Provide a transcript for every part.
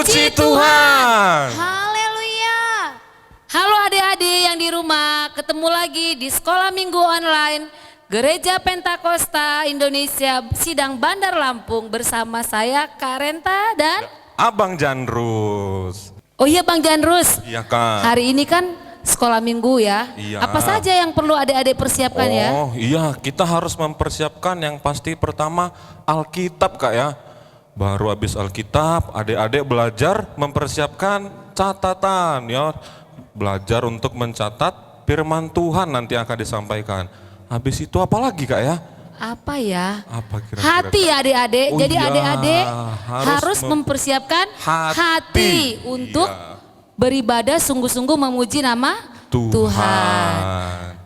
memuji Tuhan. Haleluya. Halo adik-adik yang di rumah, ketemu lagi di Sekolah Minggu Online Gereja Pentakosta Indonesia Sidang Bandar Lampung bersama saya Karenta dan Abang Janrus. Oh iya Bang Janrus. Iya Kak. Hari ini kan sekolah minggu ya. Iya. Apa saja yang perlu adik-adik persiapkan ya? Oh iya, kita harus mempersiapkan yang pasti pertama Alkitab Kak ya. Baru habis Alkitab, adik-adik belajar mempersiapkan catatan ya. Belajar untuk mencatat firman Tuhan nanti akan disampaikan. Habis itu apa lagi Kak ya? Apa ya? Apa kira-kira? Hati ya adik-adik. Oh Jadi iya, adik-adik harus mempersiapkan hati untuk beribadah sungguh-sungguh memuji nama Tuhan.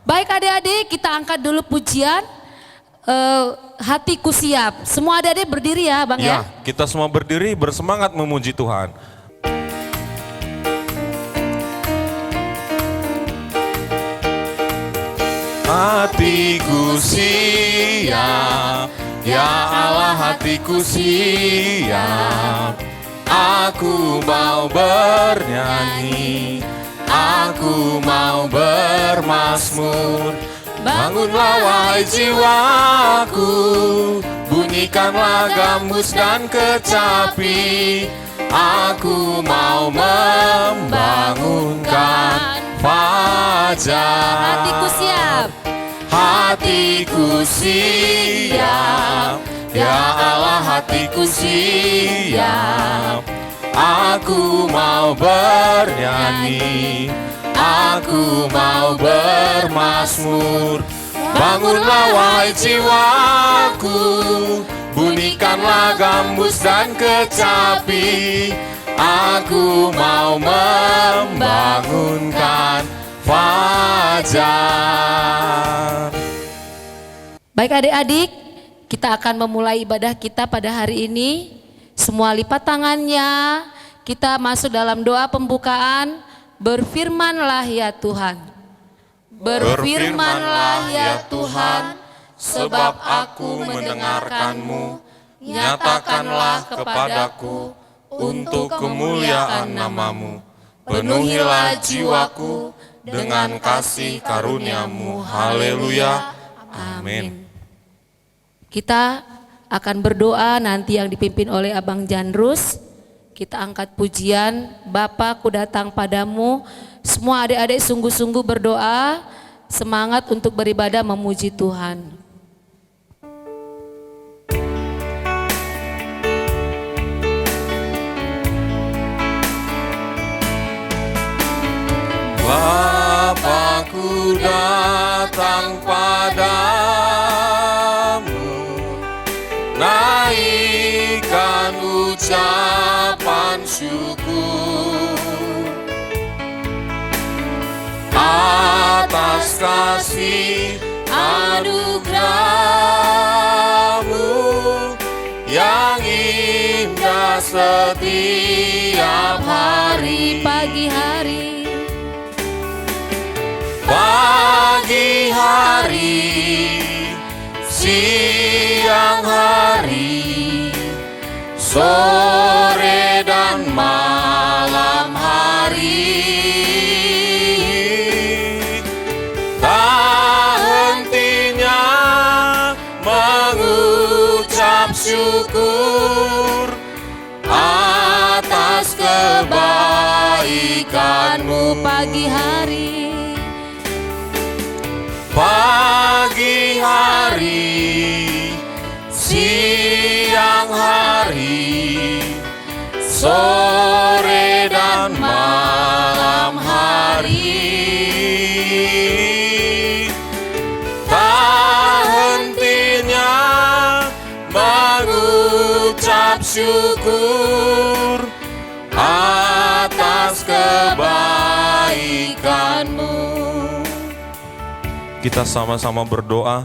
Baik adik-adik, kita angkat dulu pujian hatiku siap. Semua adik-adik berdiri ya Bang ya. Kita semua berdiri bersemangat memuji Tuhan. Hatiku siap, ya Allah hatiku siap. Aku mau bernyanyi, aku mau bermazmur. Bangunlah wahai jiwaku, bunyikanlah gambus dan kecapi. Aku mau membangunkan fajar. Hatiku siap. Hatiku siap, ya Allah hatiku siap. Aku mau bernyanyi, aku mau bermazmur. Bangunlah wahai jiwaku, bunyikanlah gambus dan kecapi. Aku mau membangunkan fajar. Baik adik-adik, kita akan memulai ibadah kita pada hari ini. Semua lipat tangannya, kita masuk dalam doa pembukaan. Berfirmanlah ya Tuhan. Berfirmanlah ya Tuhan, sebab aku mendengarkan-Mu. Nyatakanlah kepadaku untuk kemuliaan nama-Mu. Penuhilah jiwaku dengan kasih karunia-Mu. Haleluya. Amin. Kita akan berdoa nanti yang dipimpin oleh Abang Janrus. Kita angkat pujian, Bapa ku datang padamu. Semua adik-adik sungguh-sungguh berdoa, semangat untuk beribadah memuji Tuhan. Bapa-Ku datang padamu, naikkan ucapan syukur atas kasih anugerah-Mu yang indah setiap hari. Pagi hari, pagi hari, siang hari, sore dan malam hari, tak hentinya mengucap syukur atas kebaikan-Mu. pagi hari, pagi hari, siang hari, sore dan malam hari, tak hentinya mengucap syukur atas kebaikan-Mu. Kita sama-sama berdoa.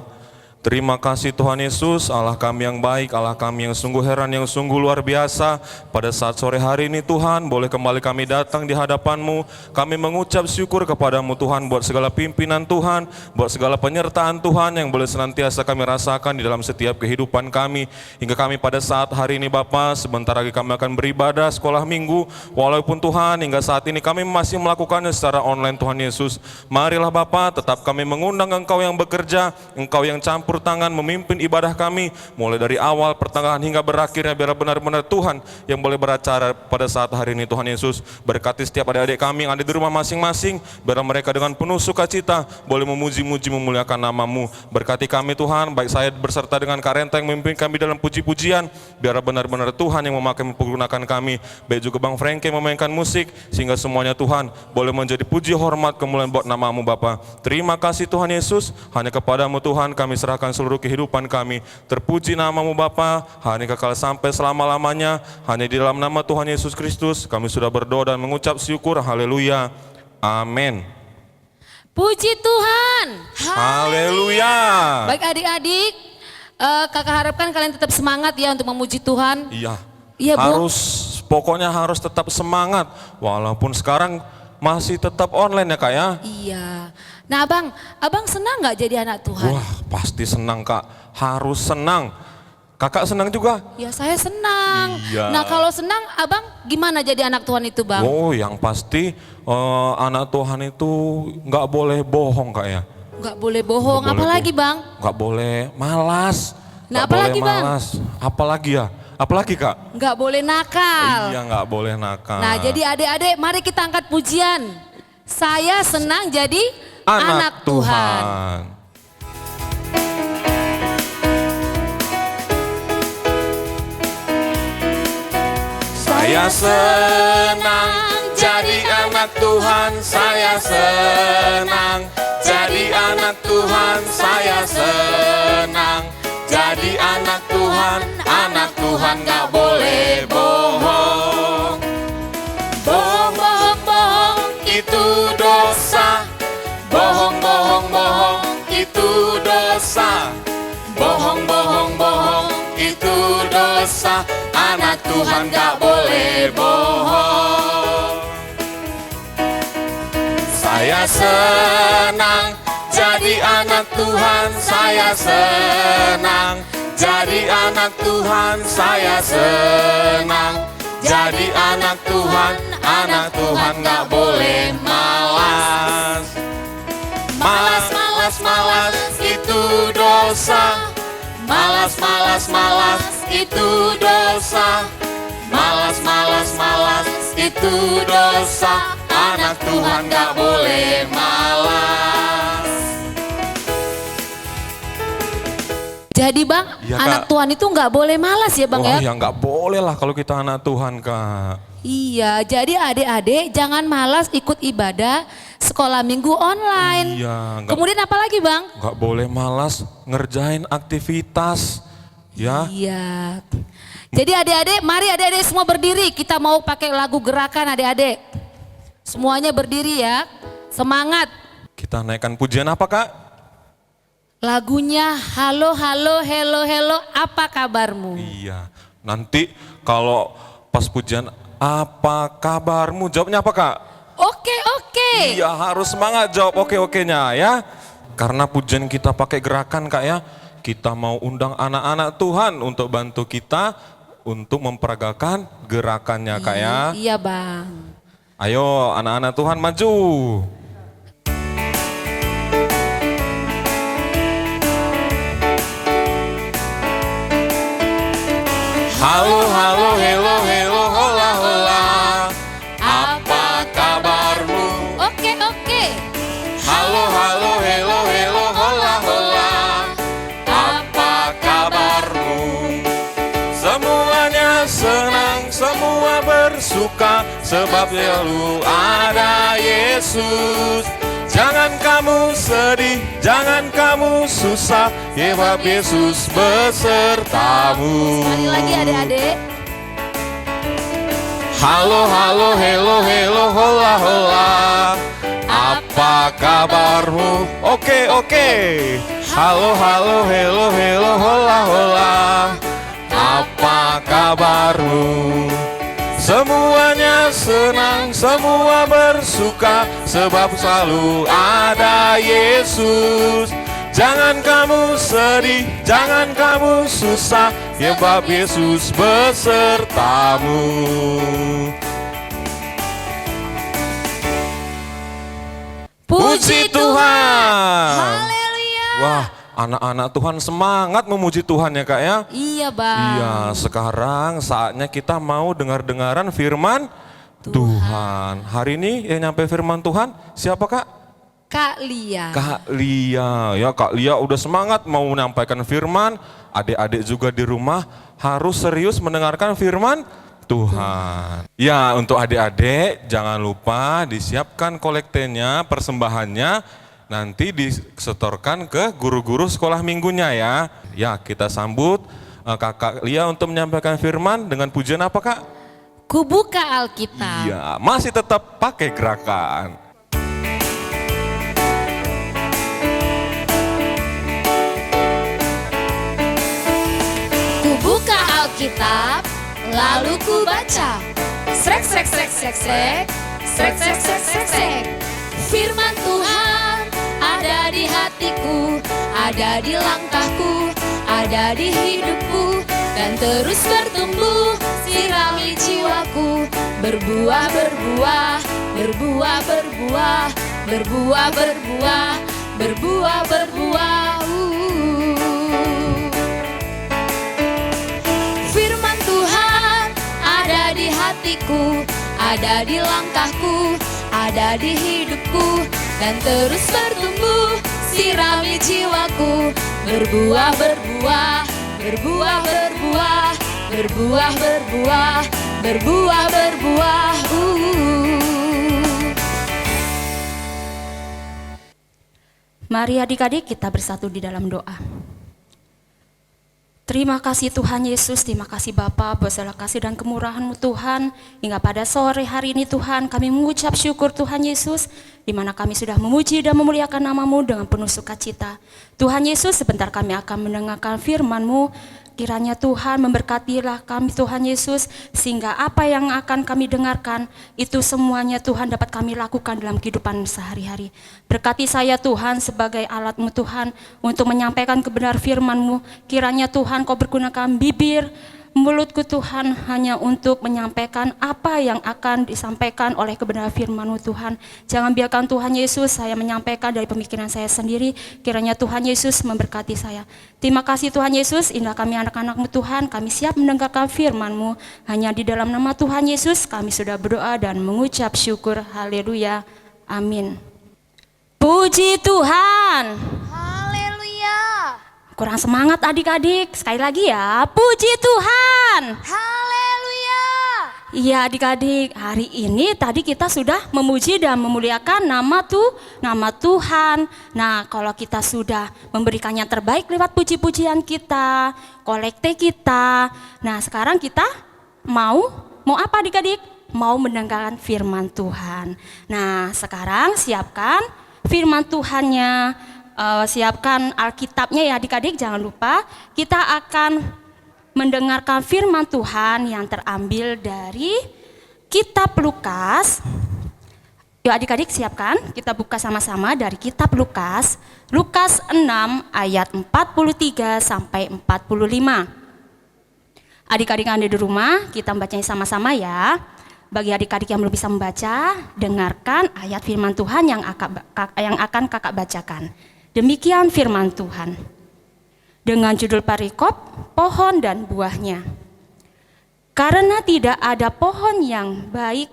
Terima kasih Tuhan Yesus, Allah kami yang baik, Allah kami yang sungguh heran, yang sungguh luar biasa. Pada saat sore hari ini Tuhan, boleh kembali kami datang di hadapan-Mu. Kami mengucap syukur kepada-Mu Tuhan, buat segala pimpinan Tuhan, buat segala penyertaan Tuhan yang boleh senantiasa kami rasakan di dalam setiap kehidupan kami. Hingga kami pada saat hari ini Bapa, sebentar lagi kami akan beribadah sekolah minggu. Walaupun Tuhan hingga saat ini kami masih melakukannya secara online Tuhan Yesus. Marilah Bapa, tetap kami mengundang Engkau yang bekerja, Engkau yang campur tangan memimpin ibadah kami mulai dari awal, pertengahan hingga berakhirnya, biar benar-benar Tuhan yang boleh beracara pada saat hari ini Tuhan Yesus. Berkati setiap adik-adik kami yang ada di rumah masing-masing, biar mereka dengan penuh sukacita boleh memuji-muji memuliakan nama-Mu. Berkati kami Tuhan, baik saya berserta dengan Kak Renta yang memimpin kami dalam puji-pujian, biar benar-benar Tuhan yang memakai mempergunakan kami, baik juga Bang Frank yang memainkan musik, sehingga semuanya Tuhan boleh menjadi puji hormat kemuliaan buat nama-Mu Bapa. Terima kasih Tuhan Yesus, hanya kepada-Mu Tuhan kami serahkan seluruh kehidupan kami. Terpuji nama-Mu Bapa, hanya kekal sampai selama-lamanya. Hanya di dalam nama Tuhan Yesus Kristus kami sudah berdoa dan mengucap syukur. Haleluya. Amin. Puji Tuhan. Haleluya. Baik adik-adik, kakak harapkan kalian tetap semangat ya untuk memuji Tuhan. Iya. Iya, Bu. Pokoknya harus tetap semangat. Walaupun sekarang masih tetap online ya Kak ya. Iya. Nah abang senang nggak jadi anak Tuhan? Wah pasti senang Kak, harus senang. Kakak senang juga? Ya saya senang. Iya. Nah kalau senang abang gimana jadi anak Tuhan itu Bang? Oh yang pasti anak Tuhan itu nggak boleh bohong Kak ya. Nggak boleh bohong, Nggak boleh apalagi Bang? Nggak boleh malas. Nah, Nggak apalagi, boleh Bang? malas. Apalagi ya? Apalagi Kak? Nggak boleh nakal. Iya nggak boleh nakal. Nah jadi adik-adik mari kita angkat pujian. Saya senang jadi anak Tuhan. Saya senang jadi anak Tuhan, saya senang jadi anak Tuhan, saya senang jadi anak Tuhan gak boleh bohong. Bohong, bohong, bohong itu dosa. Bohong, bohong, bohong itu dosa. Bohong, bohong, bohong itu dosa. Anak Tuhan gak boleh bohong. Saya senang jadi anak Tuhan, saya senang jadi anak Tuhan, saya senang jadi anak Tuhan gak boleh malas. Malas, malas, malas itu dosa. Malas, malas, malas itu dosa. Malas, malas, malas itu dosa. Anak Tuhan gak boleh malas. Jadi Bang, Ya, anak Kak. Tuhan itu nggak boleh malas ya Bang Wah, ya? ya nggak boleh lah kalau kita anak Tuhan Kak. Iya, jadi adik-adik jangan malas ikut ibadah sekolah minggu online. Iya, Kemudian apa lagi Bang? nggak boleh malas ngerjain aktivitas. Ya, Iya. Jadi adik-adik, mari adik-adik semua berdiri. Kita mau pakai lagu gerakan adik-adik. Semuanya berdiri ya. Semangat. kita naikkan pujian apa Kak? Lagunya halo halo hello hello apa kabarmu? Iya, nanti kalau pas pujian apa kabarmu, jawabnya apa Kak? Oke oke. Iya harus semangat jawab oke-okenya ya. Karena pujian kita pakai gerakan Kak ya, kita mau undang anak-anak Tuhan untuk bantu kita untuk memperagakan gerakannya Kak ya. Iya Bang. Ayo anak-anak Tuhan maju. Halo, halo, hello, hello, hola, hola. Apa kabarmu? Oke oke. Halo, halo, hello, hello, hola, hola. Apa kabarmu? Semuanya senang, semua bersuka, sebab selalu ada Yesus. Jangan kamu sedih, jangan kamu susah, sebab Yesus besertamu. Sekali lagi adik-adik. Halo, halo, hello, hello, hola, hola. Apa kabarmu? Oke, oke. Halo, halo, hello, hello, hola, hola. Apa kabarmu? Semuanya senang, semua bersuka, sebab selalu ada Yesus. Jangan kamu sedih, jangan kamu susah, sebab Yesus besertamu. Puji Tuhan. Haleluya. Wah, anak-anak Tuhan semangat memuji Tuhan ya Kak ya. Iya Bang. Iya, sekarang saatnya kita mau dengar-dengaran firman Tuhan. Hari ini yang nyampe firman Tuhan siapa Kak? Kak Lia. Kak Lia. Ya Kak Lia udah semangat mau menyampaikan firman. Adik-adik juga di rumah harus serius mendengarkan firman Tuhan. Ya, untuk adik-adik jangan lupa disiapkan kolektenya, persembahannya, nanti disetorkan ke guru-guru sekolah minggunya ya. Ya, kita sambut Kakak Lia untuk menyampaikan firman dengan pujian apa Kak? Ku buka Alkitab. Iya, masih tetap pakai gerakan. Ku buka Alkitab, lalu ku baca. Srek, srek, srek, srek, srek. Srek, srek, srek, srek, srek. Firman Tuhan ada di hatiku, ada di langkahku, ada di hidupku, dan terus bertumbuh, sirami jiwaku, berbuah, berbuah, berbuah, berbuah, berbuah, berbuah, berbuah, berbuah. Firman Tuhan ada di hatiku, ada di langkahku, ada di hidupku, dan terus bertumbuh, sirami jiwaku, berbuah, berbuah, berbuah, berbuah, berbuah, berbuah, berbuah, berbuah. Mari adik-adik kita bersatu di dalam doa. Terima kasih Tuhan Yesus, terima kasih Bapa buat segala kasih dan kemurahan-Mu Tuhan. Hingga pada sore hari ini Tuhan kami mengucap syukur Tuhan Yesus, di mana kami sudah memuji dan memuliakan nama-Mu dengan penuh sukacita. Tuhan Yesus, sebentar kami akan mendengarkan firman-Mu. Kiranya Tuhan memberkatilah kami Tuhan Yesus, sehingga apa yang akan kami dengarkan itu semuanya Tuhan dapat kami lakukan dalam kehidupan sehari-hari. Berkati saya Tuhan sebagai alat-Mu Tuhan untuk menyampaikan kebenar firman-Mu. Kiranya Tuhan Kau bergunakan bibir, mulutku Tuhan hanya untuk menyampaikan apa yang akan disampaikan oleh kebenaran firman-Mu Tuhan. Jangan biarkan Tuhan Yesus saya menyampaikan dari pemikiran saya sendiri. Kiranya Tuhan Yesus memberkati saya. Terima kasih Tuhan Yesus, inilah kami anak-anak-Mu Tuhan. Kami siap mendengarkan firman-Mu. Hanya di dalam nama Tuhan Yesus kami sudah berdoa dan mengucap syukur. Haleluya. Amin. Puji Tuhan. Haleluya. Kurang semangat adik-adik, sekali lagi ya, puji Tuhan. Haleluya. Iya adik-adik, hari ini tadi kita sudah memuji dan memuliakan nama Tuhan. Nah, kalau kita sudah memberikan yang terbaik lewat puji-pujian kita, kolekte kita. Nah, sekarang kita mau apa adik-adik? Mau mendengarkan firman Tuhan. Nah, sekarang siapkan firman Tuhannya. Siapkan Alkitabnya ya adik-adik, jangan lupa kita akan mendengarkan firman Tuhan yang terambil dari kitab Lukas. Yuk adik-adik siapkan, kita buka sama-sama dari kitab Lukas, Lukas 6 ayat 43 sampai 45. Adik-adik yang ada di rumah, kita membacanya sama-sama ya. Bagi adik-adik yang belum bisa membaca, dengarkan ayat firman Tuhan yang akan kakak bacakan. Demikian firman Tuhan. Dengan judul parikop, pohon dan buahnya. Karena tidak ada pohon yang baik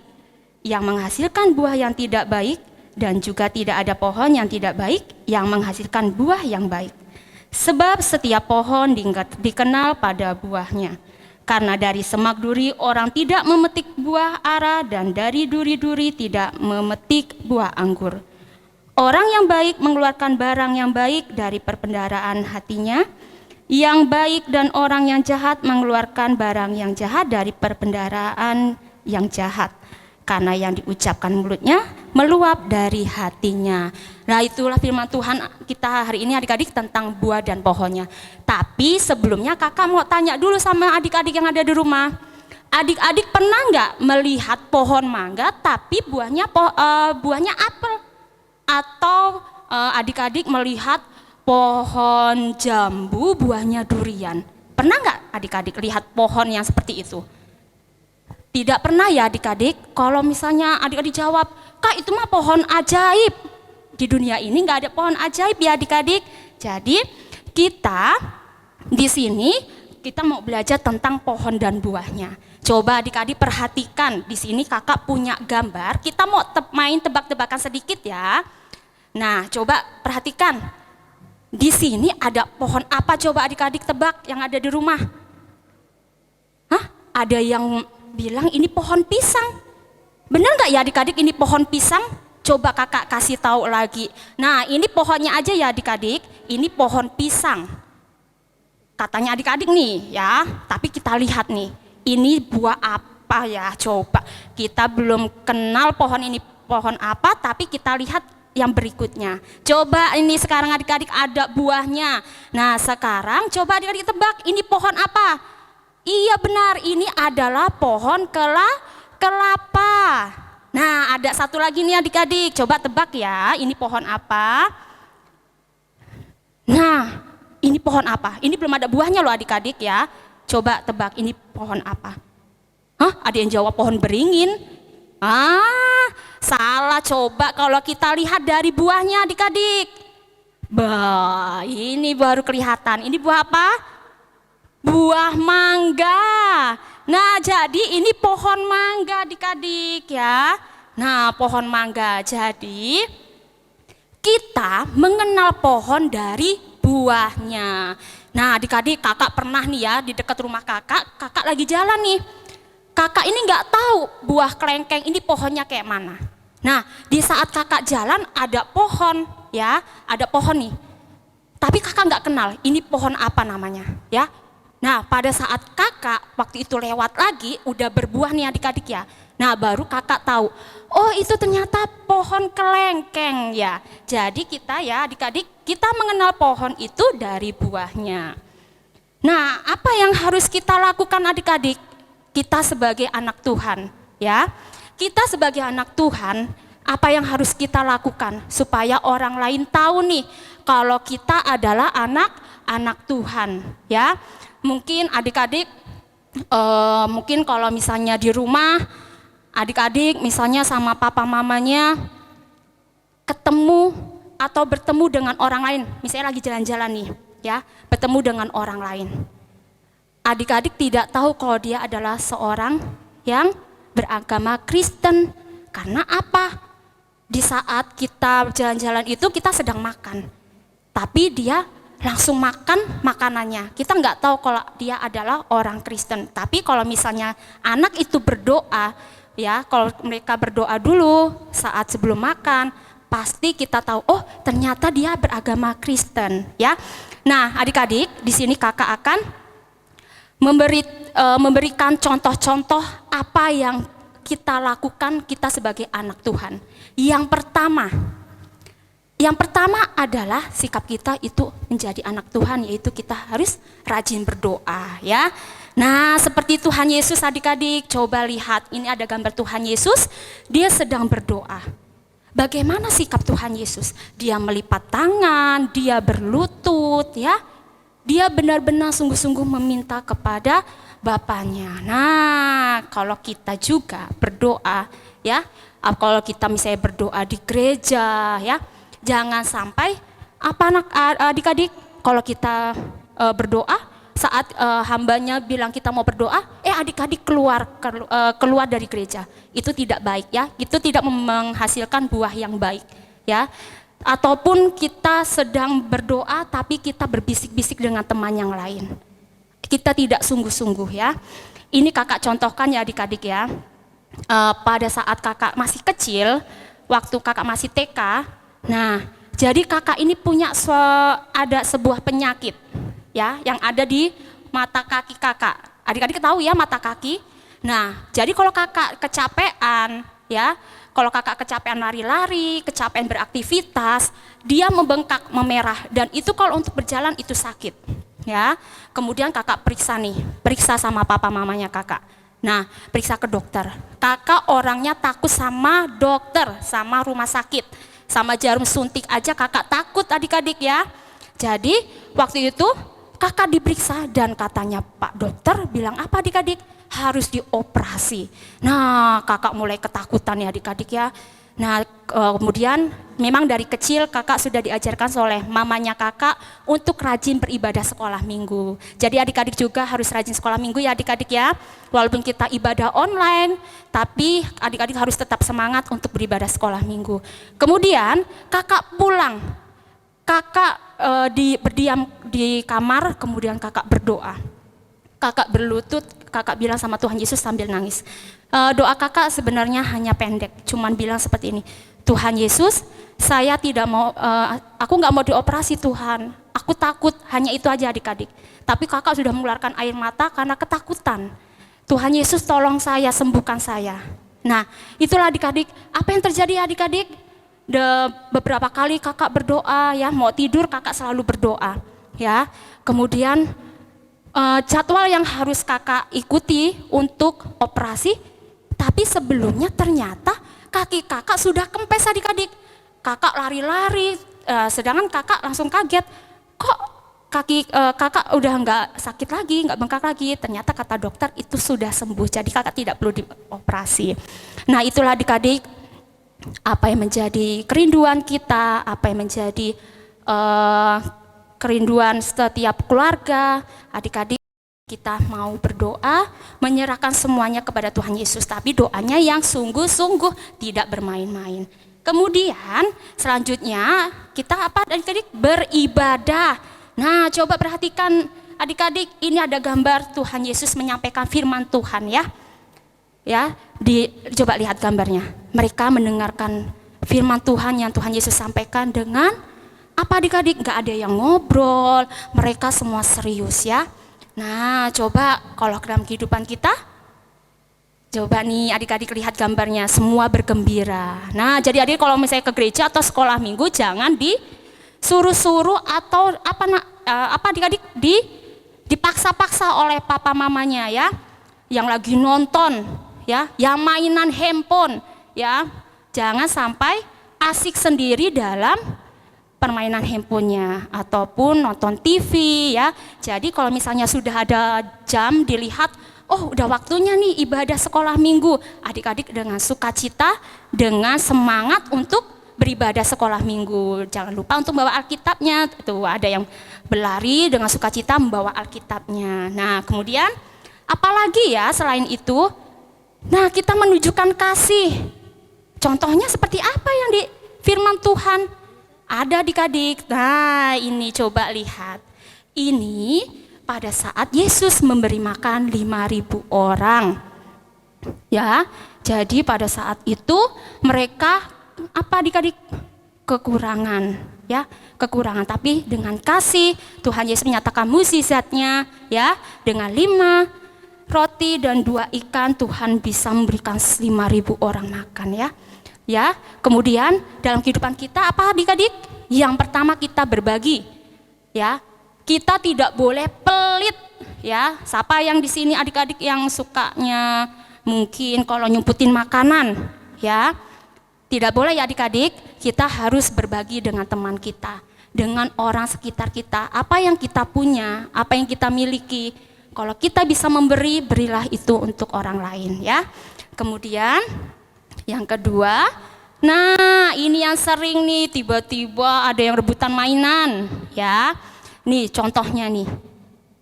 yang menghasilkan buah yang tidak baik, dan juga tidak ada pohon yang tidak baik yang menghasilkan buah yang baik. Sebab setiap pohon dikenal pada buahnya. Karena dari semak duri orang tidak memetik buah ara, dan dari duri-duri tidak memetik buah anggur. Orang yang baik mengeluarkan barang yang baik dari perbendaharaan hatinya, yang baik, dan orang yang jahat mengeluarkan barang yang jahat dari perbendaharaan yang jahat. karena yang diucapkan mulutnya meluap dari hatinya. Nah, itulah firman Tuhan kita hari ini adik-adik tentang buah dan pohonnya. Tapi sebelumnya kakak mau tanya dulu sama adik-adik yang ada di rumah. Adik-adik pernah nggak melihat pohon mangga tapi buahnya apel? Atau adik-adik melihat pohon jambu buahnya durian? Pernah nggak adik-adik lihat pohon yang seperti itu? Tidak pernah ya adik-adik? Kalau misalnya adik-adik jawab, Kak itu mah pohon ajaib. Di dunia ini nggak ada pohon ajaib ya adik-adik. Jadi kita di sini kita mau belajar tentang pohon dan buahnya. Coba adik-adik perhatikan, di sini kakak punya gambar. Kita mau main tebak-tebakan sedikit ya. Nah, coba perhatikan. Di sini ada pohon apa, coba adik-adik tebak yang ada di rumah? Hah? Ada yang bilang ini pohon pisang. Benar nggak ya adik-adik ini pohon pisang? Coba kakak kasih tahu lagi. Nah, ini pohonnya aja ya adik-adik. Ini pohon pisang. Katanya adik-adik nih ya, tapi kita lihat nih. Ini buah apa ya? Coba. Kita belum kenal pohon ini pohon apa, tapi kita lihat yang berikutnya. Coba ini sekarang adik-adik ada buahnya. Nah, sekarang coba adik-adik tebak ini pohon apa? Iya benar, ini adalah pohon kelapa. Nah, ada satu lagi nih adik-adik. Coba tebak ya, ini pohon apa? Nah, ini pohon apa? Ini belum ada buahnya loh adik-adik ya. Coba tebak ini pohon apa? Hah? Ada yang jawab pohon beringin. Salah. Coba kalau kita lihat dari buahnya adik-adik. Bah, ini baru kelihatan. Ini buah apa? Buah mangga. Nah, jadi ini pohon mangga adik-adik ya. Nah, pohon mangga. Jadi kita mengenal pohon dari buahnya. Nah, adik-adik, kakak pernah nih ya di dekat rumah kakak lagi jalan nih. Kakak ini nggak tahu buah kelengkeng ini pohonnya kayak mana. Nah, di saat kakak jalan ada pohon ya, ada pohon nih. Tapi kakak nggak kenal ini pohon apa namanya ya. Nah, pada saat kakak waktu itu lewat lagi udah berbuah nih adik-adik ya. Nah, baru kakak tahu, oh itu ternyata pohon kelengkeng ya. Jadi kita ya adik-adik, kita mengenal pohon itu dari buahnya. Nah, apa yang harus kita lakukan adik-adik? Kita sebagai anak Tuhan ya. Kita sebagai anak Tuhan, apa yang harus kita lakukan supaya orang lain tahu nih kalau kita adalah anak Tuhan ya. Mungkin adik-adik mungkin kalau misalnya di rumah adik-adik misalnya sama papa mamanya ketemu atau bertemu dengan orang lain, misalnya lagi jalan-jalan nih ya, bertemu dengan orang lain. Adik-adik tidak tahu kalau dia adalah seorang yang beragama Kristen. Karena apa? Di saat kita jalan-jalan itu kita sedang makan, tapi dia langsung makan makanannya. Kita nggak tahu kalau dia adalah orang Kristen. Tapi kalau misalnya anak itu berdoa, ya kalau mereka berdoa dulu saat sebelum makan, pasti kita tahu, oh ternyata dia beragama Kristen, ya. Nah, adik-adik, di sini kakak akan memberikan contoh-contoh apa yang kita lakukan kita sebagai anak Tuhan. Yang pertama adalah sikap kita itu menjadi anak Tuhan, yaitu kita harus rajin berdoa ya. Nah, seperti Tuhan Yesus adik-adik, coba lihat ini ada gambar Tuhan Yesus, dia sedang berdoa. Bagaimana sikap Tuhan Yesus? Dia melipat tangan, dia berlutut ya. Dia benar-benar sungguh-sungguh meminta kepada Bapaknya. Nah, kalau kita juga berdoa ya, kalau kita misalnya berdoa di gereja ya, jangan sampai adik-adik kalau kita berdoa saat hambanya bilang kita mau berdoa, adik-adik keluar dari gereja. Itu tidak baik ya, itu tidak menghasilkan buah yang baik ya. Ataupun kita sedang berdoa tapi kita berbisik-bisik dengan teman yang lain. Kita tidak sungguh-sungguh ya. Ini kakak contohkan ya adik-adik ya. Pada saat kakak masih kecil, waktu kakak masih TK, nah jadi kakak ini punya ada sebuah penyakit ya yang ada di mata kaki kakak. Adik-adik tahu ya mata kaki. Nah jadi kalau kakak kecapean ya. Kalau kakak kecapean lari-lari, kecapean beraktivitas, dia membengkak, memerah, dan itu kalau untuk berjalan itu sakit, ya. Kemudian kakak periksa sama papa mamanya kakak. Nah, periksa ke dokter. Kakak orangnya takut sama dokter, sama rumah sakit, sama jarum suntik aja kakak takut adik-adik ya. Jadi waktu itu kakak diperiksa dan katanya Pak dokter bilang apa adik-adik? Harus dioperasi. Nah, kakak mulai ketakutan ya adik-adik ya. Nah, kemudian memang dari kecil kakak sudah diajarkan oleh mamanya kakak untuk rajin beribadah sekolah minggu. Jadi adik-adik juga harus rajin sekolah minggu ya adik-adik ya. Walaupun kita ibadah online, tapi adik-adik harus tetap semangat untuk beribadah sekolah minggu. Kemudian kakak pulang, kakak berdiam di kamar, kemudian kakak berdoa. Kakak berlutut, kakak bilang sama Tuhan Yesus sambil nangis. Doa kakak sebenarnya hanya pendek, cuman bilang seperti ini, Tuhan Yesus, saya tidak mau, aku nggak mau dioperasi Tuhan, aku takut, hanya itu aja adik-adik. Tapi kakak sudah mengeluarkan air mata karena ketakutan. Tuhan Yesus tolong saya, sembuhkan saya. Nah, itulah adik-adik, apa yang terjadi adik-adik? Beberapa kali kakak berdoa ya, mau tidur kakak selalu berdoa ya. Kemudian jadwal yang harus kakak ikuti untuk operasi, tapi sebelumnya ternyata kaki kakak sudah kempes adik-adik. Kakak lari-lari, sedangkan kakak langsung kaget, kok kaki kakak udah nggak sakit lagi, nggak bengkak lagi. Ternyata kata dokter itu sudah sembuh, jadi kakak tidak perlu dioperasi. Nah itulah adik-adik, apa yang menjadi kerinduan kita, apa yang menjadi kerinduan setiap keluarga, adik-adik kita mau berdoa, menyerahkan semuanya kepada Tuhan Yesus, tapi doanya yang sungguh-sungguh, tidak bermain-main. Kemudian selanjutnya kita apa adik-adik? Beribadah. Nah coba perhatikan adik-adik, ini ada gambar Tuhan Yesus menyampaikan firman Tuhan ya. Coba lihat gambarnya. Mereka mendengarkan firman Tuhan yang Tuhan Yesus sampaikan dengan apa adik-adik? Gak ada yang ngobrol, mereka semua serius ya. Nah coba kalau dalam kehidupan kita, coba nih adik-adik lihat gambarnya, semua bergembira. Nah jadi adik kalau misalnya ke gereja atau sekolah minggu jangan disuruh-suruh atau apa adik-adik dipaksa-paksa oleh papa mamanya ya, yang lagi nonton ya, yang mainan handphone ya. Jangan sampai asik sendiri dalam permainan handphonenya ataupun nonton TV ya. Jadi kalau misalnya sudah ada jam dilihat, oh udah waktunya nih ibadah sekolah minggu, adik-adik dengan sukacita, dengan semangat untuk beribadah sekolah minggu. Jangan lupa untuk bawa Alkitabnya, tuh ada yang berlari dengan sukacita membawa Alkitabnya. Nah kemudian apalagi ya selain itu, nah kita menunjukkan kasih. Contohnya seperti apa yang di firman Tuhan? Ada adik-adik, nah ini coba lihat. Ini pada saat Yesus memberi makan 5.000 orang. Ya, jadi pada saat itu mereka apa adik-adik? Kekurangan, ya, kekurangan. Tapi dengan kasih Tuhan Yesus menyatakan mukjizatnya, ya, dengan 5 roti dan 2 ikan Tuhan bisa memberikan 5.000 orang makan ya. Ya, kemudian dalam kehidupan kita apa adik-adik? Yang pertama kita berbagi, ya. Kita tidak boleh pelit, ya. Siapa yang di sini adik-adik yang sukanya mungkin kalau nyumputin makanan, ya. Tidak boleh ya adik-adik. Kita harus berbagi dengan teman kita, dengan orang sekitar kita. Apa yang kita punya, apa yang kita miliki. Kalau kita bisa memberi, berilah itu untuk orang lain, ya. Kemudian yang kedua, nah ini yang sering nih tiba-tiba ada yang rebutan mainan ya. Nih contohnya nih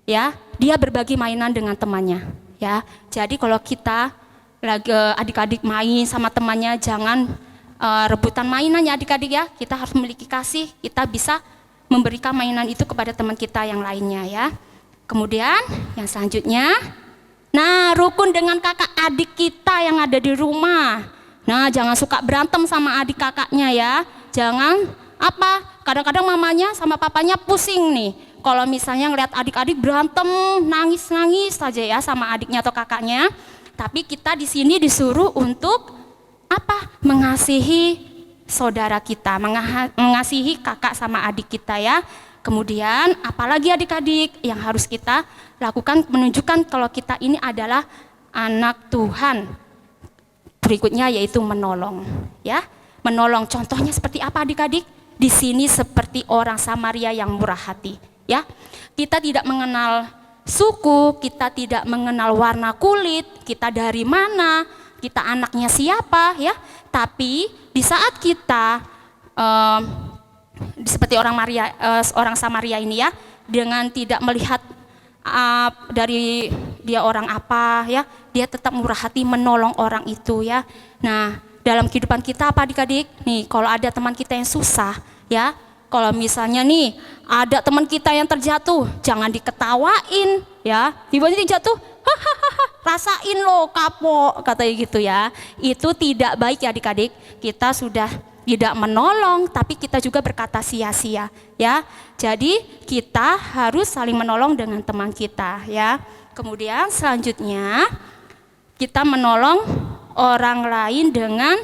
ya, dia berbagi mainan dengan temannya ya. Jadi kalau kita lagi adik-adik main sama temannya jangan rebutan mainannya adik-adik ya. Kita harus memiliki kasih, kita bisa memberikan mainan itu kepada teman kita yang lainnya ya. Kemudian yang selanjutnya, nah rukun dengan kakak adik kita yang ada di rumah. Nah jangan suka berantem sama adik kakaknya ya. Jangan apa, kadang-kadang mamanya sama papanya pusing nih. Kalau misalnya ngeliat adik-adik berantem, nangis-nangis saja ya sama adiknya atau kakaknya. Tapi kita di sini disuruh untuk apa? Mengasihi saudara kita, mengasihi kakak sama adik kita ya. Kemudian apalagi adik-adik yang harus kita lakukan menunjukkan kalau kita ini adalah anak Tuhan. Berikutnya yaitu menolong ya. Menolong contohnya seperti apa adik-adik? Di sini seperti orang Samaria yang murah hati ya. Kita tidak mengenal suku, kita tidak mengenal warna kulit, kita dari mana, kita anaknya siapa ya. Tapi di saat kita seperti orang Samaria ini ya, dengan tidak melihat dari dia orang apa ya, dia tetap murah hati menolong orang itu ya. Nah, dalam kehidupan kita apa adik-adik? Nih, kalau ada teman kita yang susah ya, kalau misalnya nih ada teman kita yang terjatuh, jangan diketawain ya. Tiba-tiba jatuh, hahaha, rasain lo kapok, katanya gitu ya. Itu tidak baik ya adik-adik. Kita sudah tidak menolong, tapi kita juga berkata sia-sia ya. Jadi kita harus saling menolong dengan teman kita ya. Kemudian selanjutnya kita menolong orang lain dengan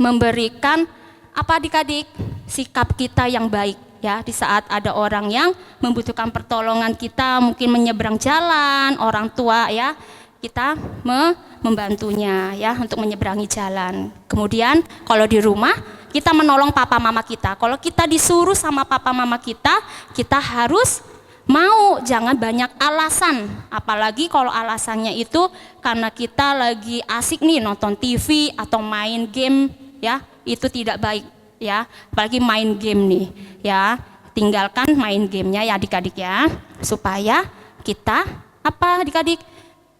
memberikan apa adik-adik? Sikap kita yang baik ya. Di saat ada orang yang membutuhkan pertolongan kita, mungkin menyeberang jalan, orang tua ya, kita membantunya ya untuk menyeberangi jalan. Kemudian kalau di rumah kita menolong papa mama kita. Kalau kita disuruh sama papa mama kita, kita harus mau, jangan banyak alasan. Apalagi kalau alasannya itu karena kita lagi asik nih nonton TV atau main game ya, itu tidak baik ya. Apalagi main game nih ya, tinggalkan main gamenya ya adik-adik ya, supaya kita apa adik-adik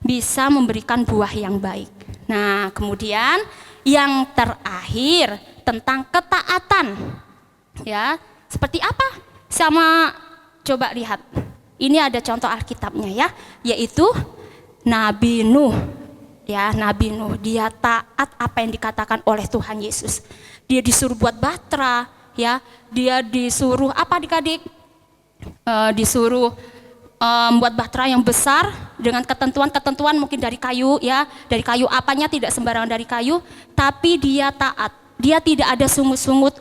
bisa memberikan buah yang baik. Nah, kemudian yang terakhir tentang ketaatan ya, seperti apa? Sama coba lihat, ini ada contoh Alkitabnya ya, yaitu Nabi Nuh ya. Nabi Nuh dia taat apa yang dikatakan oleh Tuhan Yesus. Dia disuruh buat bahtera ya, dia disuruh apa adik-adik? Disuruh buat bahtera yang besar dengan ketentuan-ketentuan mungkin dari kayu ya, dari kayu apanya, tidak sembarangan dari kayu, tapi dia taat. Dia tidak ada sungut-sungut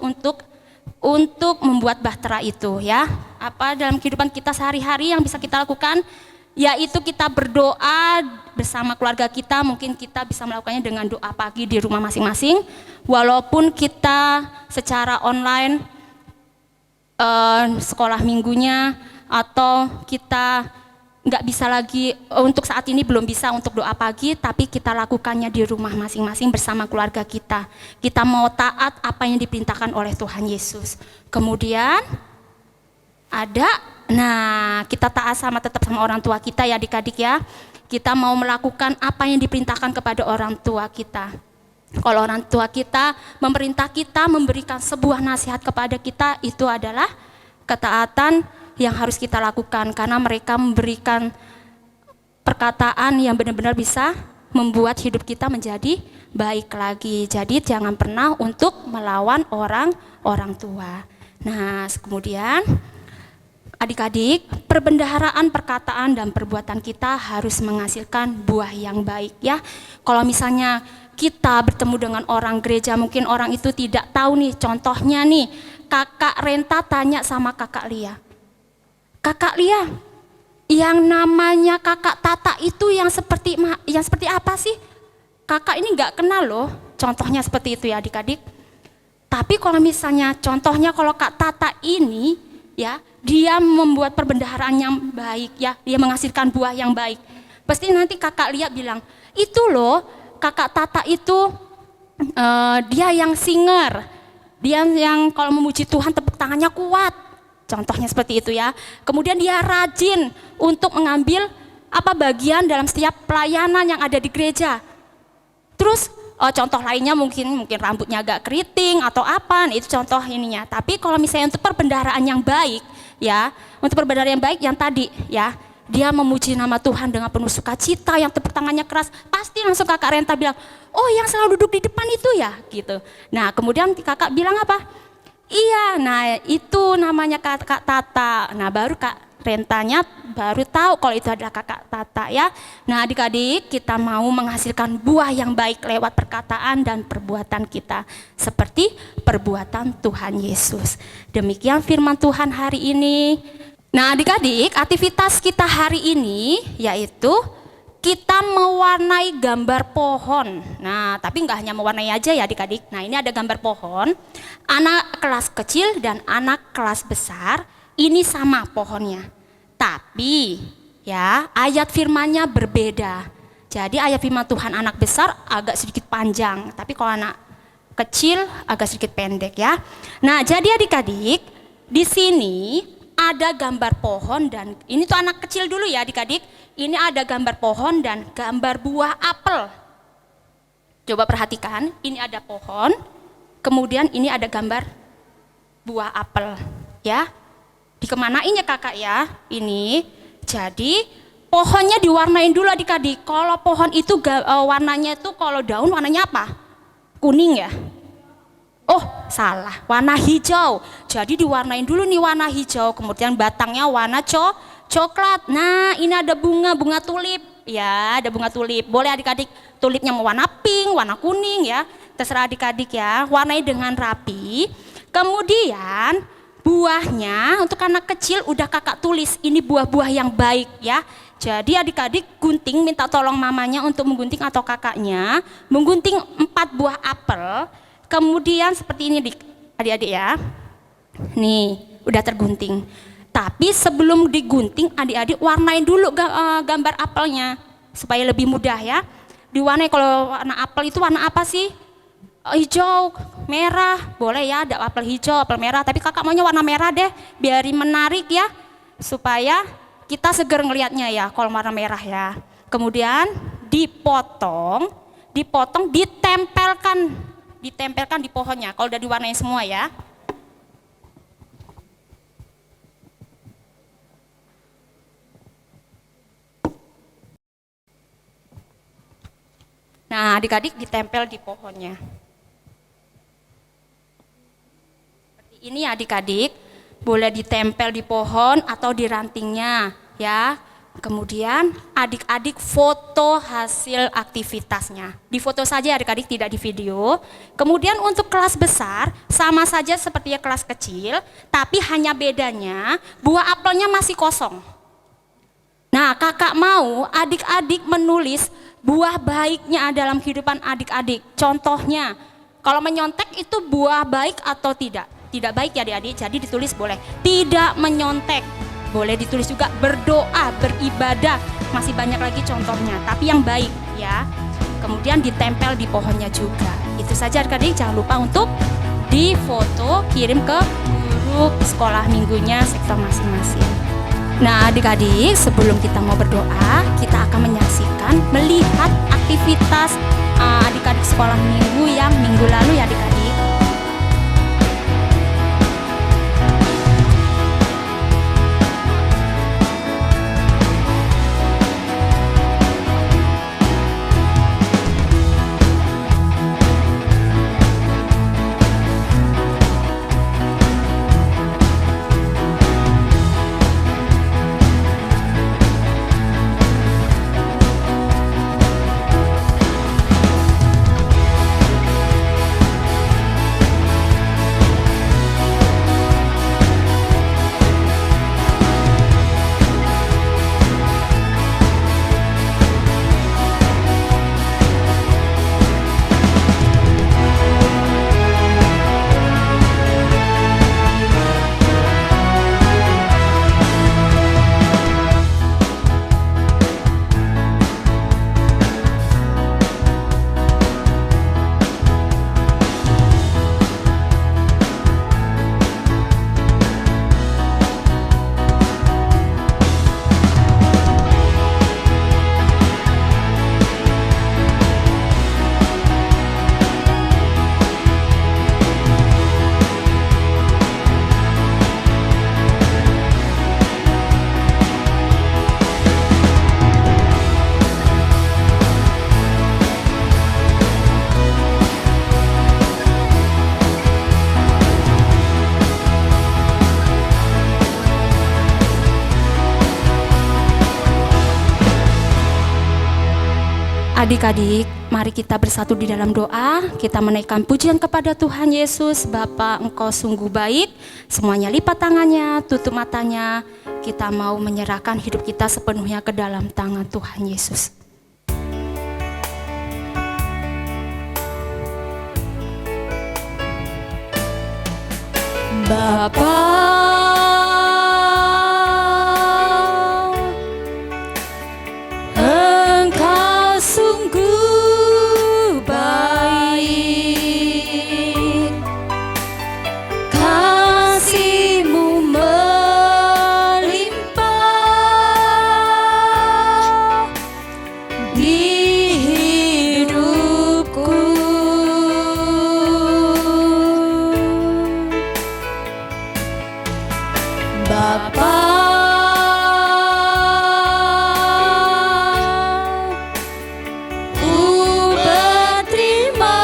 untuk membuat bahtera itu ya. Apa dalam kehidupan kita sehari-hari yang bisa kita lakukan? Yaitu kita berdoa bersama keluarga kita. Mungkin kita bisa melakukannya dengan doa pagi di rumah masing-masing. Walaupun kita secara online sekolah minggunya, atau kita nggak bisa lagi, untuk saat ini belum bisa untuk doa pagi, tapi kita lakukannya di rumah masing-masing bersama keluarga kita. Kita mau taat apa yang diperintahkan oleh Tuhan Yesus. Kemudian kita taat tetap sama orang tua kita ya adik-adik ya. Kita mau melakukan apa yang diperintahkan kepada orang tua kita. Kalau orang tua kita memerintah kita memberikan sebuah nasihat kepada kita, itu adalah ketaatan yang harus kita lakukan, karena mereka memberikan perkataan yang benar-benar bisa membuat hidup kita menjadi baik lagi. Jadi jangan pernah untuk melawan orang tua. Nah, kemudian adik-adik, perbendaharaan perkataan dan perbuatan kita harus menghasilkan buah yang baik ya. Kalau misalnya kita bertemu dengan orang gereja, mungkin orang itu tidak tahu nih, contohnya nih, kakak Renta tanya sama kakak Lia, Kakak Lia, yang namanya kakak Tata itu yang seperti apa sih? Kakak ini nggak kenal loh. Contohnya seperti itu ya adik-adik. Tapi kalau misalnya contohnya kalau Kak Tata ini ya, dia membuat perbendaharaan yang baik ya, dia menghasilkan buah yang baik. Pasti nanti kakak Lia bilang, itu loh kakak Tata itu dia yang singer, dia yang kalau memuji Tuhan tepuk tangannya kuat. Contohnya seperti itu ya. Kemudian dia rajin untuk mengambil bagian dalam setiap pelayanan yang ada di gereja. Terus contoh lainnya mungkin rambutnya agak keriting atau apa, itu contoh ininya. Tapi kalau misalnya untuk perbendaharaan yang baik ya, untuk perbendaharaan yang baik yang tadi ya, dia memuji nama Tuhan dengan penuh sukacita, yang tepuk tangannya keras, pasti langsung kakak Renta bilang, oh yang selalu duduk di depan itu ya gitu. Nah kemudian kakak bilang apa? Iya, nah itu namanya Kak Tata. Nah baru Kak rentanya baru tahu kalau itu adalah kakak Tata ya. Nah adik-adik, kita mau menghasilkan buah yang baik lewat perkataan dan perbuatan kita, seperti perbuatan Tuhan Yesus. Demikian firman Tuhan hari ini. Nah adik-adik, aktivitas kita hari ini yaitu kita mewarnai gambar pohon. Nah, tapi nggak hanya mewarnai aja ya adik-adik. Nah, ini ada gambar pohon. Anak kelas kecil dan anak kelas besar ini sama pohonnya. Tapi ya, ayat firmannya berbeda. Jadi ayat firman Tuhan anak besar agak sedikit panjang, tapi kalau anak kecil agak sedikit pendek ya. Nah, jadi adik-adik, di sini ada gambar pohon dan ini tuh anak kecil dulu ya adik-adik. Ini ada gambar pohon dan gambar buah apel. Coba perhatikan, ini ada pohon, kemudian ini ada gambar buah apel, ya. Dikemanain ya kakak ya, ini. Jadi pohonnya diwarnain dulu adik-adik. Kalau pohon itu warnanya itu kalau daun warnanya apa? Kuning ya? Oh salah, warna hijau. Jadi diwarnain dulu nih warna hijau, kemudian batangnya warna coklat. Nah ini ada bunga tulip ya, ada bunga tulip. Boleh adik-adik tulipnya mau warna pink, warna kuning ya, terserah adik-adik ya. Warnai dengan rapi. Kemudian buahnya untuk anak kecil udah kakak tulis, ini buah-buah yang baik ya. Jadi adik-adik gunting, minta tolong mamanya untuk menggunting atau kakaknya menggunting 4 buah apel. Kemudian seperti ini adik-adik ya. Nih udah tergunting. Tapi sebelum digunting adik-adik warnain dulu gambar apelnya supaya lebih mudah ya. Diwarnai, kalau warna apel itu warna apa sih? Hijau, merah, boleh ya, ada apel hijau, apel merah. Tapi kakak maunya warna merah deh, biarin menarik ya, supaya kita seger ngelihatnya ya kalau warna merah ya. Kemudian ditempelkan di pohonnya. Kalau udah diwarnain semua ya. Nah, adik-adik ditempel di pohonnya. Seperti ini adik-adik, boleh ditempel di pohon atau di rantingnya ya. Kemudian adik-adik foto hasil aktivitasnya. Difoto saja adik-adik, tidak di video. Kemudian untuk kelas besar sama saja seperti kelas kecil, tapi hanya bedanya buah apelnya masih kosong. Nah, kakak mau adik-adik menulis buah baiknya dalam kehidupan adik-adik. Contohnya, kalau menyontek itu buah baik atau tidak? Tidak baik ya adik-adik, jadi ditulis boleh tidak menyontek. Boleh ditulis juga berdoa, beribadah, masih banyak lagi contohnya, tapi yang baik ya. Kemudian ditempel di pohonnya juga. Itu saja adik-adik, jangan lupa untuk difoto, kirim ke guru sekolah minggunya sektor masing-masing. Nah adik-adik, sebelum kita mau berdoa, kita akan menyaksikan, melihat aktivitas adik-adik sekolah minggu yang minggu lalu ya adik-adik. Adik-adik, mari kita bersatu di dalam doa. Kita menaikkan pujian kepada Tuhan Yesus. Bapa, Engkau sungguh baik. Semuanya lipat tangannya, tutup matanya. Kita mau menyerahkan hidup kita sepenuhnya ke dalam tangan Tuhan Yesus. Bapa, Engkau sungguh baik, kasih-Mu melimpah di hidupku. Bapa, ku berterima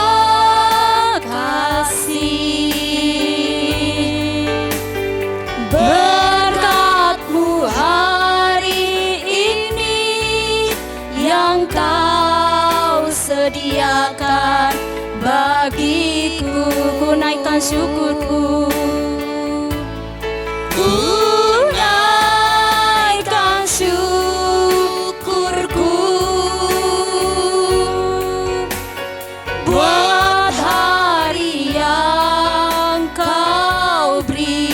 kasih berkat-Mu hari ini yang Kau sediakan bagiku. Ku naikkan syukurku. Ku naikkan syukurku buat hari yang Kau beri.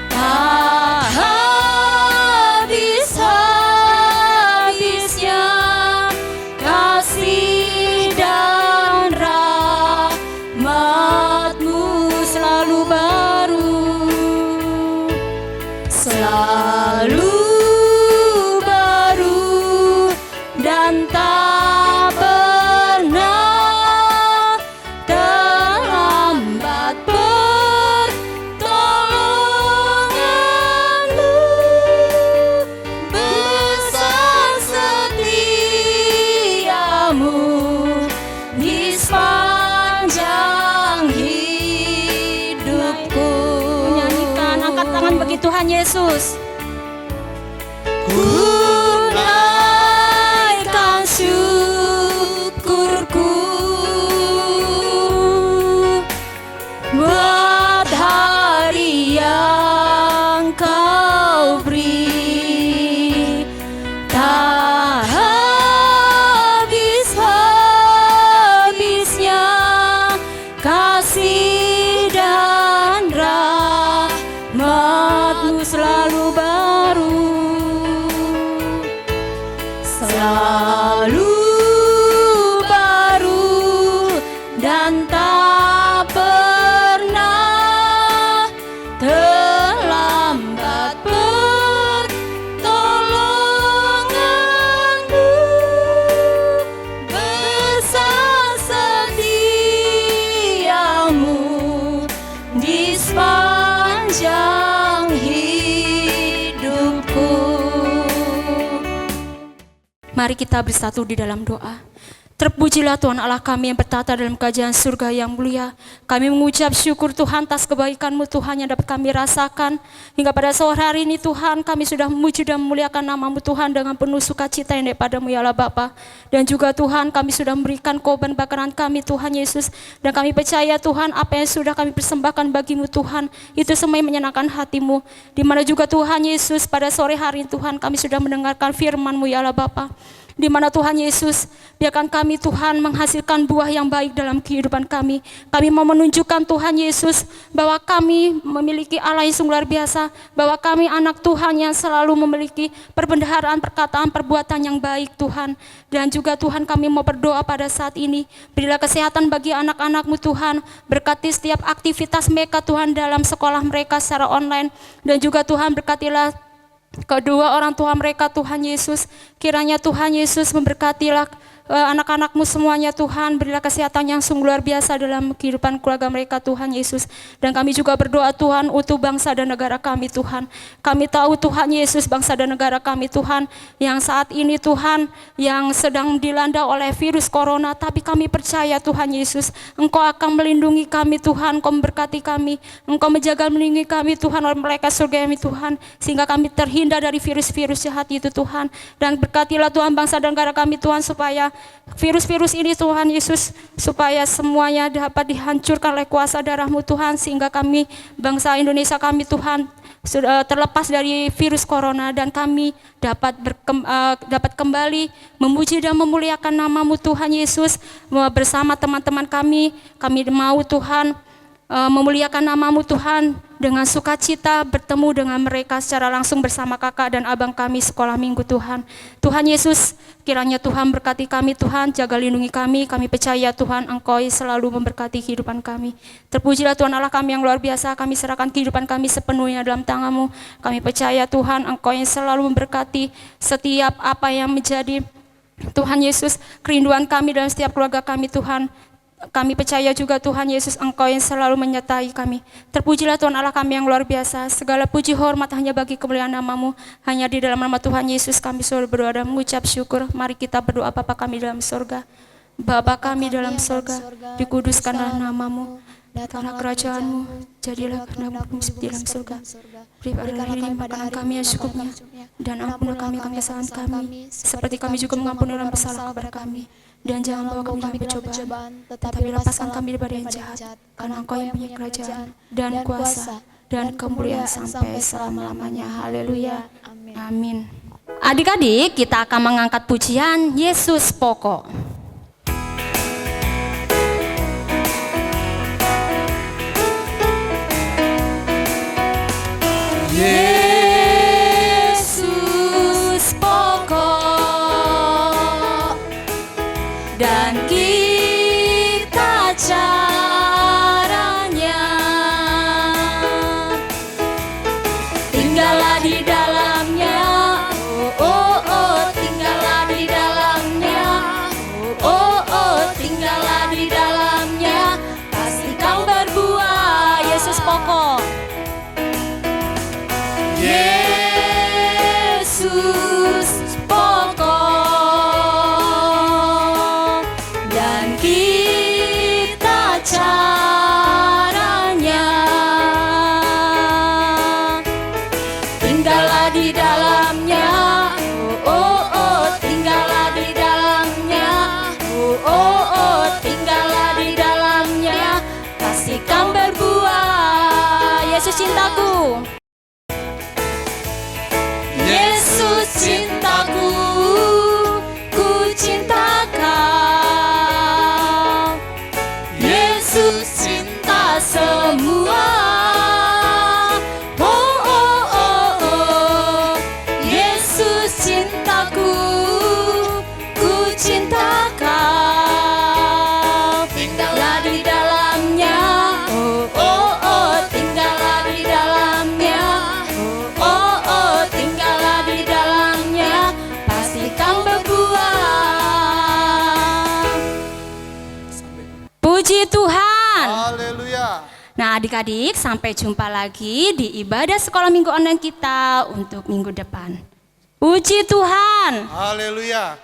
Tak habis-habisnya kasih dan rahmat-Mu selalu baru, selalu baru, dan tak pernah terlambat pertolongan-Mu. Besar setia-Mu di sepanjang hidupku. Nyanyikan, angkat tangan bagi Tuhan Yesus. Ku naikkan syukurku buat hari yang Kau beri. Tak habis-habisnya kasih dan rahmat-Mu selalu baru, selalu baru, dan tak pernah terlambat pertolongan-Mu. Besar setia-Mu di sepanjang hidupku. Mari kita bersatu di dalam doa. Terpujilah Tuhan Allah kami yang bertata dalam kerajaan surga yang mulia. Kami mengucap syukur Tuhan atas kebaikan-Mu Tuhan yang dapat kami rasakan. Hingga pada sore hari ini Tuhan, kami sudah memuji dan memuliakan nama-Mu Tuhan dengan penuh sukacita yang daripada-Mu ya Allah Bapa. Dan juga Tuhan, kami sudah memberikan korban bakaran kami Tuhan Yesus. Dan kami percaya Tuhan, apa yang sudah kami persembahkan bagi-Mu Tuhan, itu semua yang menyenangkan hati-Mu. Di mana juga Tuhan Yesus, pada sore hari ini Tuhan, kami sudah mendengarkan firman-Mu ya Allah Bapa. Di mana Tuhan Yesus, biarkan kami Tuhan menghasilkan buah yang baik dalam kehidupan kami. Kami mau menunjukkan Tuhan Yesus bahwa kami memiliki Allah yang sungguh luar biasa, bahwa kami anak Tuhan yang selalu memiliki perbendaharaan, perkataan, perbuatan yang baik Tuhan. Dan juga Tuhan, kami mau berdoa pada saat ini, berilah kesehatan bagi anak-anak-Mu Tuhan, berkati setiap aktivitas mereka Tuhan dalam sekolah mereka secara online. Dan juga Tuhan, berkatilah kedua orang tua mereka Tuhan Yesus. Kiranya Tuhan Yesus memberkatilah anak-anak-Mu semuanya Tuhan, berilah kesehatan yang sungguh luar biasa dalam kehidupan keluarga mereka Tuhan Yesus. Dan kami juga berdoa Tuhan untuk bangsa dan negara kami Tuhan. Kami tahu Tuhan Yesus bangsa dan negara kami Tuhan yang saat ini Tuhan yang sedang dilanda oleh virus corona, tapi kami percaya Tuhan Yesus Engkau akan melindungi kami Tuhan, Engkau memberkati kami, Engkau menjaga melindungi kami Tuhan oleh malaikat surga kami Tuhan, sehingga kami terhindar dari virus-virus jahat itu Tuhan. Dan berkatilah Tuhan bangsa dan negara kami Tuhan, supaya virus-virus ini Tuhan Yesus, supaya semuanya dapat dihancurkan oleh kuasa darah-Mu Tuhan, sehingga kami bangsa Indonesia kami Tuhan sudah terlepas dari virus corona, dan kami dapat kembali memuji dan memuliakan nama-Mu Tuhan Yesus bersama teman-teman kami. Kami mau Tuhan memuliakan nama-Mu Tuhan dengan sukacita, bertemu dengan mereka secara langsung bersama kakak dan abang kami sekolah minggu Tuhan. Tuhan Yesus, kiranya Tuhan berkati kami Tuhan, jaga lindungi kami percaya Tuhan Engkau selalu memberkati kehidupan kami. Terpujilah Tuhan Allah kami yang luar biasa, kami serahkan kehidupan kami sepenuhnya dalam tangan-Mu. Kami percaya Tuhan Engkau yang selalu memberkati setiap apa yang menjadi Tuhan Yesus kerinduan kami dalam setiap keluarga kami Tuhan. Kami percaya juga Tuhan Yesus Engkau yang selalu menyertai kami. Terpujilah Tuhan Allah kami yang luar biasa. Segala puji hormat hanya bagi kemuliaan nama-Mu. Hanya di dalam nama Tuhan Yesus kami selalu berdoa dan mengucap syukur. Mari kita berdoa Bapa kami dalam surga. Bapa kami dalam surga, dikuduskanlah nama-Mu. Datanglah kerajaan-Mu, jadilah kehendak-Mu seperti dalam surga. Berikanlah hari ini makanan kami yang secukupnya, dan ampunilah kami akan kesalahan kami, seperti kami juga mengampuni orang bersalah kepada kami. Dan jangan bawa kami dalam pencobaan, tetapi lepaskan kami daripada yang jahat, karena Engkau yang punya kerajaan, dan kuasa, dan kemuliaan sampai selama-lamanya. Haleluya. Amin. Adik-adik, kita akan mengangkat pujian Yesus Pokok. Yesus pokok dan kita caranya, tinggallah di dalamnya, oh oh oh, tinggallah di dalamnya, oh oh oh, tinggallah di dalamnya, pasti kau berbuah. Yesus pokok. Yesus pokok dan kita caranya, tinggallah di dalamnya, oh oh oh, tinggallah di dalamnya, oh oh oh, tinggallah di dalamnya, pasti kau berbuah. Yesus cintaku, Yesus cintaku, ku cinta Kau. Yesus cinta semua. Oh oh oh oh, Yesus cintaku, ku cinta Kau. Tinggallah di dalamnya, oh oh oh, tinggallah di dalamnya, oh oh, tinggallah di dalamnya, pasti kau berbuah. Puji Tuhan. Haleluya. Nah adik-adik, sampai jumpa lagi di ibadah sekolah minggu online kita untuk minggu depan. Puji Tuhan. Haleluya.